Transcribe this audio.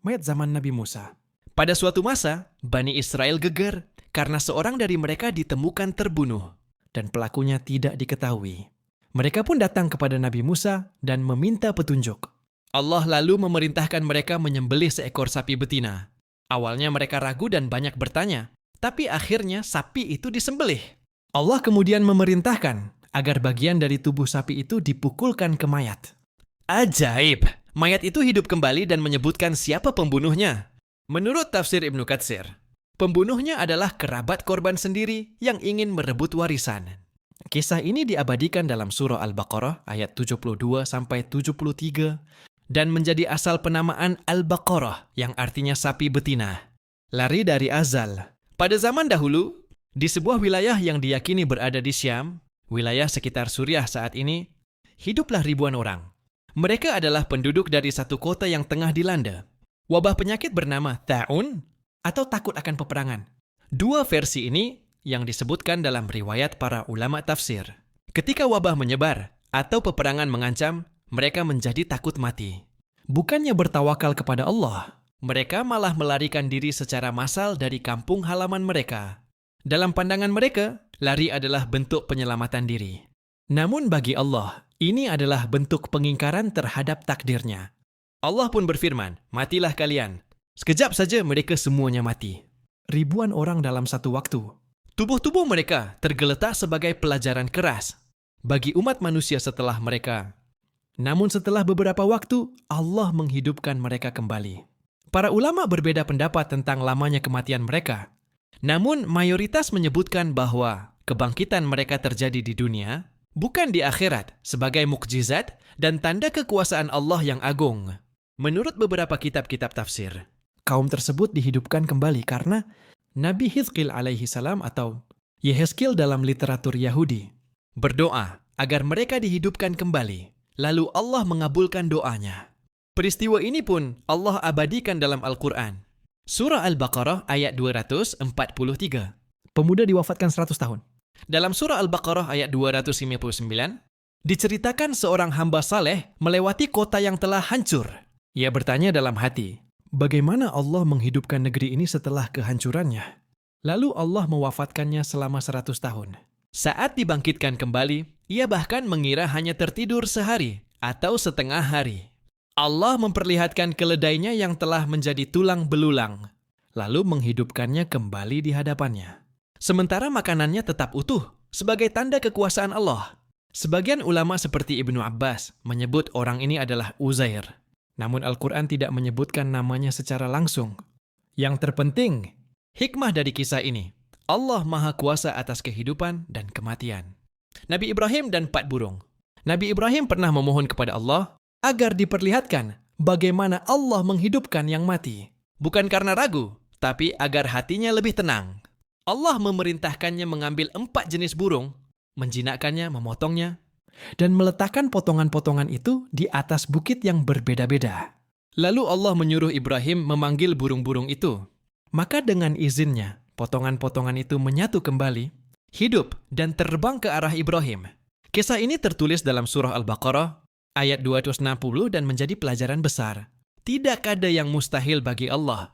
mayat zaman Nabi Musa. Pada suatu masa, Bani Israel geger karena seorang dari mereka ditemukan terbunuh. Dan pelakunya tidak diketahui. Mereka pun datang kepada Nabi Musa dan meminta petunjuk. Allah lalu memerintahkan mereka menyembelih seekor sapi betina. Awalnya mereka ragu dan banyak bertanya, tapi akhirnya sapi itu disembelih. Allah kemudian memerintahkan agar bagian dari tubuh sapi itu dipukulkan ke mayat. Ajaib! Mayat itu hidup kembali dan menyebutkan siapa pembunuhnya. Menurut tafsir Ibnu Katsir, pembunuhnya adalah kerabat korban sendiri yang ingin merebut warisan. Kisah ini diabadikan dalam surah Al-Baqarah ayat 72-73 dan menjadi asal penamaan Al-Baqarah yang artinya sapi betina. Lari dari azal. Pada zaman dahulu, di sebuah wilayah yang diyakini berada di Syam, wilayah sekitar Suriah saat ini, hiduplah ribuan orang. Mereka adalah penduduk dari satu kota yang tengah dilanda. Wabah penyakit bernama Ta'un atau takut akan peperangan. Dua versi ini yang disebutkan dalam riwayat para ulama tafsir. Ketika wabah menyebar atau peperangan mengancam, mereka menjadi takut mati. Bukannya bertawakal kepada Allah, mereka malah melarikan diri secara massal dari kampung halaman mereka. Dalam pandangan mereka, lari adalah bentuk penyelamatan diri. Namun bagi Allah, ini adalah bentuk pengingkaran terhadap takdirnya. Allah pun berfirman, matilah kalian. Sekejap saja mereka semuanya mati. Ribuan orang dalam satu waktu. Tubuh-tubuh mereka tergeletak sebagai pelajaran keras bagi umat manusia setelah mereka. Namun setelah beberapa waktu, Allah menghidupkan mereka kembali. Para ulama berbeda pendapat tentang lamanya kematian mereka. Namun mayoritas menyebutkan bahwa kebangkitan mereka terjadi di dunia, bukan di akhirat, sebagai mukjizat dan tanda kekuasaan Allah yang agung. Menurut beberapa kitab-kitab tafsir, kaum tersebut dihidupkan kembali karena Nabi Hizqil alaihi salam atau Yehezkiel dalam literatur Yahudi berdoa agar mereka dihidupkan kembali. Lalu Allah mengabulkan doanya. Peristiwa ini pun Allah abadikan dalam Al-Quran. Surah Al-Baqarah ayat 243. Pemuda diwafatkan 100 tahun. Dalam surah Al-Baqarah ayat 259, diceritakan seorang hamba saleh melewati kota yang telah hancur. Ia bertanya dalam hati, bagaimana Allah menghidupkan negeri ini setelah kehancurannya? Lalu Allah mewafatkannya selama 100 tahun. Saat dibangkitkan kembali, ia bahkan mengira hanya tertidur sehari atau setengah hari. Allah memperlihatkan keledainya yang telah menjadi tulang belulang, lalu menghidupkannya kembali di hadapannya. Sementara makanannya tetap utuh, sebagai tanda kekuasaan Allah. Sebagian ulama seperti Ibnu Abbas menyebut orang ini adalah Uzair. Namun Al-Quran tidak menyebutkan namanya secara langsung. Yang terpenting, hikmah dari kisah ini, Allah Maha Kuasa atas kehidupan dan kematian. Nabi Ibrahim dan 4 burung. Nabi Ibrahim pernah memohon kepada Allah agar diperlihatkan bagaimana Allah menghidupkan yang mati. Bukan karena ragu, tapi agar hatinya lebih tenang. Allah memerintahkannya mengambil 4 jenis burung, menjinakkannya, memotongnya, dan meletakkan potongan-potongan itu di atas bukit yang berbeda-beda. Lalu Allah menyuruh Ibrahim memanggil burung-burung itu. Maka dengan izinnya, potongan-potongan itu menyatu kembali, hidup dan terbang ke arah Ibrahim. Kisah ini tertulis dalam surah Al-Baqarah ayat 260 dan menjadi pelajaran besar. Tidak ada yang mustahil bagi Allah.